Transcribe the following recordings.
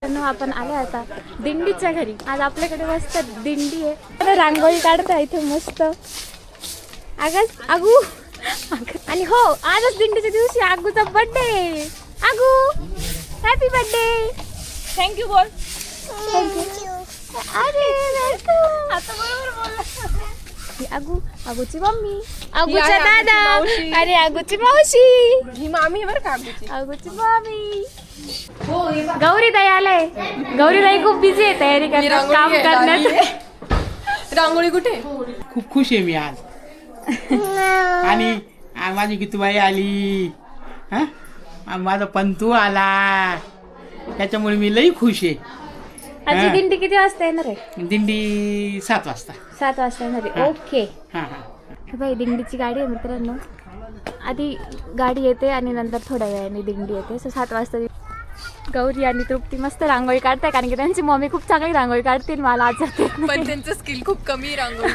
आपण आलो आता दिंडीच्या घरी. आज आपल्याकडे मस्त दिंडी आहे. रांगोळी काढता इथे मस्त. आगू आणि हो आजच दिंडीच्या दिवशी आगूचा बर्थडे. आगू हॅपी बर्थडे. थँक्यू बोल. थँक्यू. अरे वेलकम. आता बरोबर बोलला. आगूची मम्मी, आगूचा दादा, अरे आगूची मावशी, ही मामी आहे बरं का आगूची मामी. गौरीताई आलाय. गौरीताई खूप बिझी आहे तयारी करण्यात, काम करण्यात. रांगोळी कुठे? खूप खुश आहे मी आज. आणि माझी गीतूबाई आली, माझा पंतू आला, त्याच्यामुळे मी लई खुश आहे. आजची दिंडी किती वाजता येणार आहे? दिंडी 7 वाजता. 7 वाजता येणार आहे. ओके. हां हां. बाई दिंडीची गाडी आहे मित्रांनो. आधी गाडी येते आणि नंतर थोड्या वेळाने दिंडी येते. 7 वाजता गौरी आणि तृप्ती मस्त रांगोळी काढताय, कारण की त्यांची मम्मी खूप चांगली रांगोळी काढते. मला आज जाते पण त्यांचं स्किल खूप कमी रांगोळी,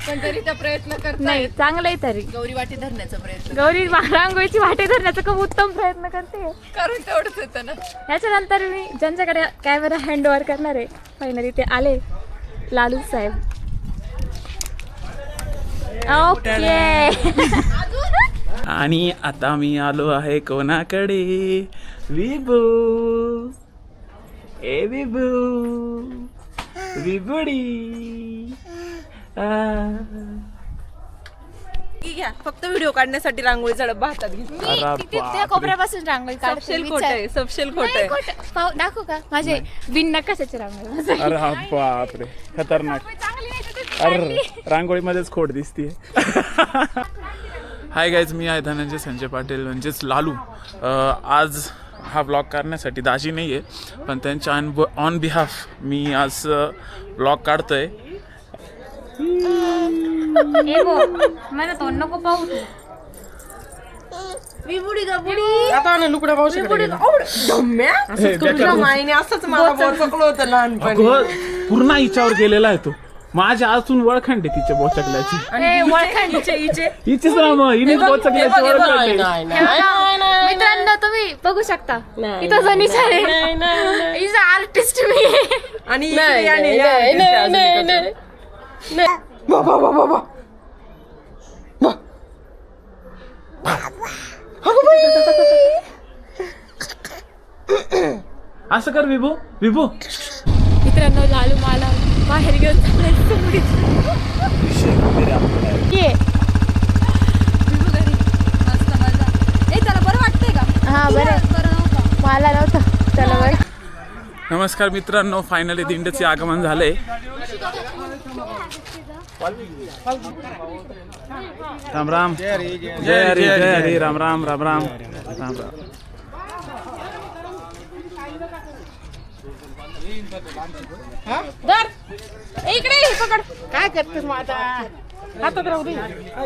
पण तरी त्या प्रयत्न करतात. नाही चांगलं आहे तरी. गौरी वाटी धरण्याचा प्रयत्न, गौरी रांगोळीची वाटे धरण्याचा खूप उत्तम प्रयत्न करते. कारण तेवढंच येतं ना. याच्यानंतर मी ज्यांच्याकडे कॅमेरा हँड ओव्हर करणार आहे, फायनली ते आले, लालू साहेब. ओके. आणि आता मी आलो आहे कोणाकडे? विभू. ए विभू, विभुडी. घ्या फक्त व्हिडिओ काढण्यासाठी रांगोळीचा डब्बा हातात घेतला. त्या कोपऱ्यापासून रांगोळी सबशेल खोट आहे, सबशेल खोट आहे. दाखवू का माझे बिन नकाशाची रांगोळी? अरे हा बापरे, खतरनाक. अरे रांगोळीमध्येच खोड दिसतीये. हाय गाईज, मी आहे धनंजय संजय पाटील म्हणजेच लालू. आज हा ब्लॉग करण्यासाठी दाजी नाही आहे, पण त्यांच्या ऑन बिहाफ मी आज ब्लॉग काढतोय. मला तोंड नको पाहू. असंच मला बोचकलं होतं लहानपणी. पूर्ण हिच्यावर गेलेला आहे तो. माझ्या अजून वळखंड आहे तिच्या बोचकल्याची. हिचीच ना मग, हिनेच बोचकल्याची वळखंड आहे. मित्रांनो तुम्ही बघू शकता इथं जनीच आहे. इज आर्टिस्ट मी. आणि असं कर विभू. विभू मित्रांनो लालू मला बाहेर घेऊन त्याला बरं वाटतंय का? हा बरं मला नव्हतं. चला बरं. नमस्कार मित्रांनो, फायनली दिंडीचे आगमन झाले. राम राम. जय हरी जय हरी. राम राम राम राम राम राम. इकडे पकड. काय करतेस मग आता? हातात राहू दे.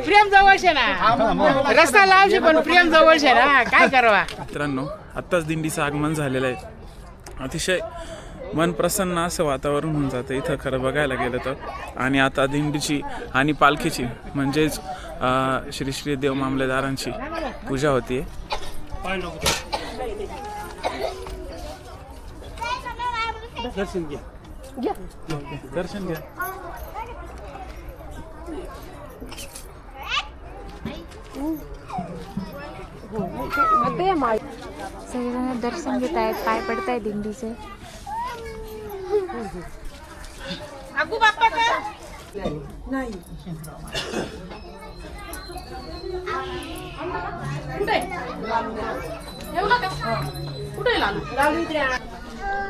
प्रेम जवळच आहे ना, रस्ता लावशी पण प्रेम जवळच आहे ना, काय करावा? मित्रांनो, आत्ताच दिंडीचं आगमन झालेलं आहे. अतिशय मन प्रसन्न असं वातावरण होऊन जातं इथं खरं बघायला गेलं तर. आणि आता दिंडीची आणि पालखीची म्हणजेच श्री श्री देव मामलेदारांची पूजा होतीये. दर्शन घ्या. दर्शन घ्या. सगळेजण दर्शन घेत आहेत, पाय पडत आहे दिंडीचे. आगू बाप्पा का नाही?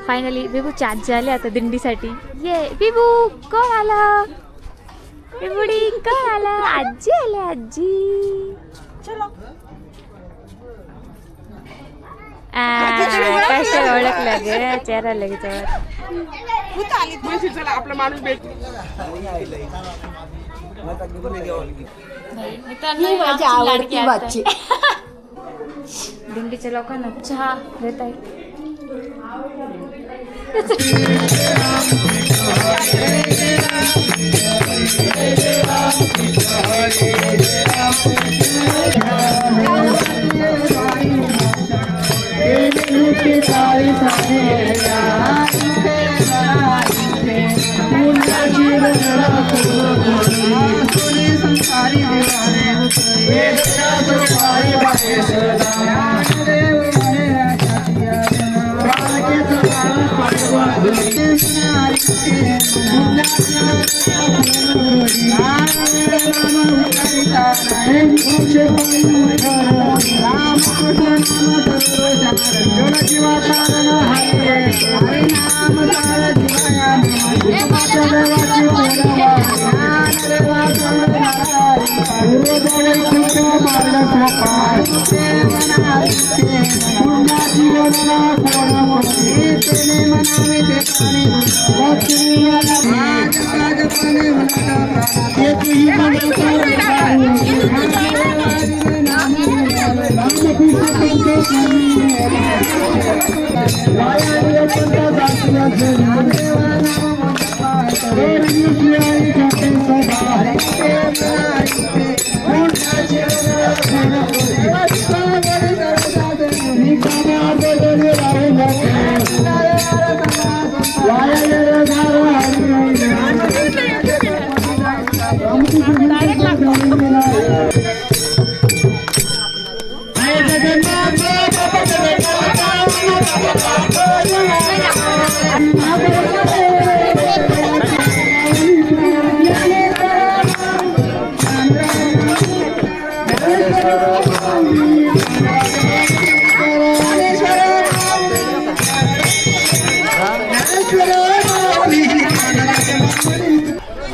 फायनली बिबूची आजी आली आता दिंडीसाठी. ये बिबू कोण आला? बिबुडी कोण आला? आजी आली. आजी कशा ओळखलं गे चेहरा लगेच. आपला माणूस भेट. दिंडीच्या लोकांना चहा देत आहे. सारी सारे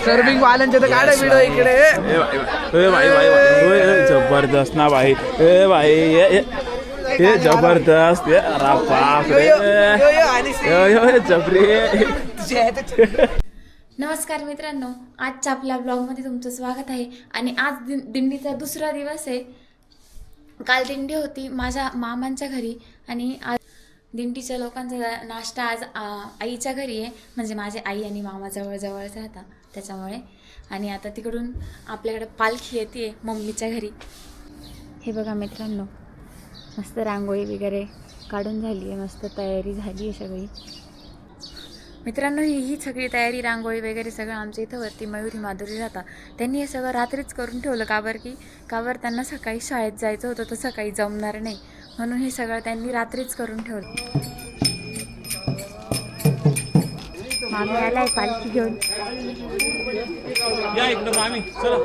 सर्विंग वाल्यांचे तर काढा व्हिडिओ इकडे. जबरदस्त ना भाई. ए भाई ये जबरदस्त. नमस्कार मित्रांनो, आजच्या आपल्या ब्लॉगमध्ये तुमचं स्वागत आहे. आणि आज दिंडीचा दुसरा दिवस आहे. काल दिंडी होती माझ्या मामांच्या घरी आणि आज दिंडीच्या लोकांचा नाश्ता आज आईच्या घरी आहे. म्हणजे माझे आई आणि मामा जवळच राहतात त्याच्यामुळे. आणि आता तिकडून आपल्याकडे पालखी येते मम्मीच्या घरी. हे बघा मित्रांनो, मस्त रांगोळी वगैरे काढून झाली आहे, मस्त तयारी झाली आहे सगळी. मित्रांनो, ही सगळी तयारी रांगोळी वगैरे सगळं आमच्या इथं वरती मयुरी माधुरी राहतात. त्यांनी हे सगळं रात्रीच करून ठेवलं. का बरं त्यांना सकाळी शाळेत जायचं होतं, तर सकाळी जमणार नाही म्हणून हे सगळं त्यांनी रात्रीच करून ठेवलं. मामी आलाय पालखी घेऊन. या इकडं मामी, चला.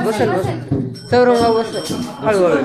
बसेल चौरंगा बसेल हळूहळू.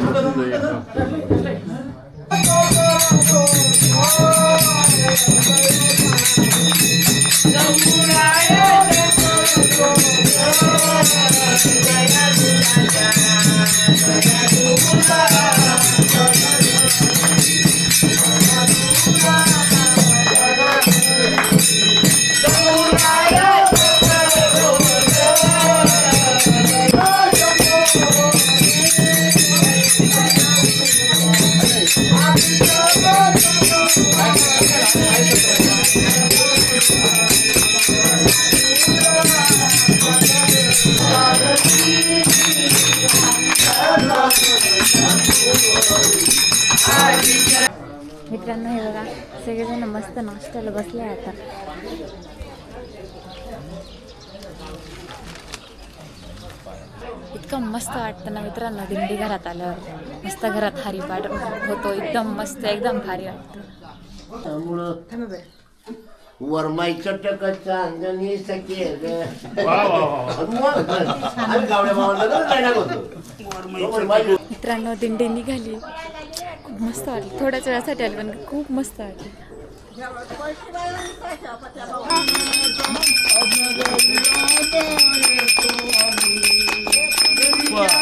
मित्रांनो, हे बघा सगळेजण मस्त नाश्त्याला बसले आता. इतकं मस्त वाटतं ना मित्रांनो, दिंडी घरात आल्यावर. मस्त घरात हरिपाठ होतो, एकदम मस्त, एकदम भारी वाटतं. त्यामुळं वरमाईचं टकचा अंजनी सखे मित्रांनो, दिंडी निघाली, खूप मस्त वाटली. थोड्याच वेळासाठी आली पण खूप मस्त वाटली.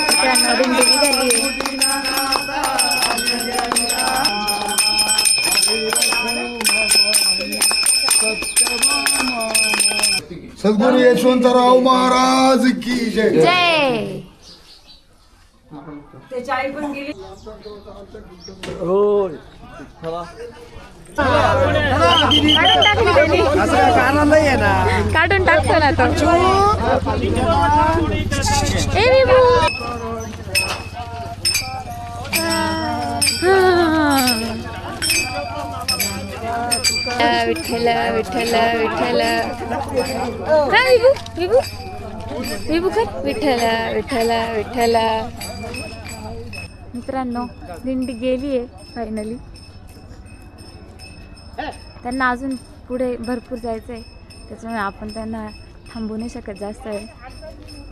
मित्रांनो, दिंडी निघाली. सद्गुरु यशवंतराव महाराज की जय. जय. काढून टाकतो ना तो. ए विभू, विठ्ठल विठ्ठल विठ्ठल हा विभू विभू विभू कर विठ्ठल विठ्ठल विठ्ठल. मित्रांनो दिंडी गेली आहे फायनली. त्यांना अजून पुढे भरपूर जायचं आहे त्याच्यामुळे आपण त्यांना थांबवू नाही शकत जास्त वेळ.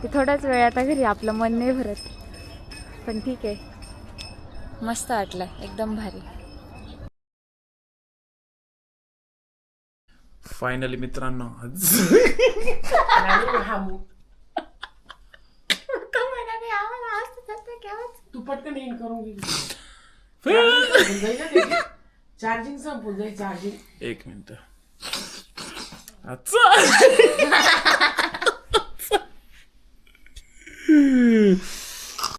ते थोड्याच वेळ आता घरी आपलं मन नाही भरत पण ठीक आहे. मस्त वाटलं एकदम भारी. फायनली मित्रांनो आज तू पटकन एंड करून घे. चार्जिंग संपून जाईल चार्जिंग. एक मिनिट. अच्छा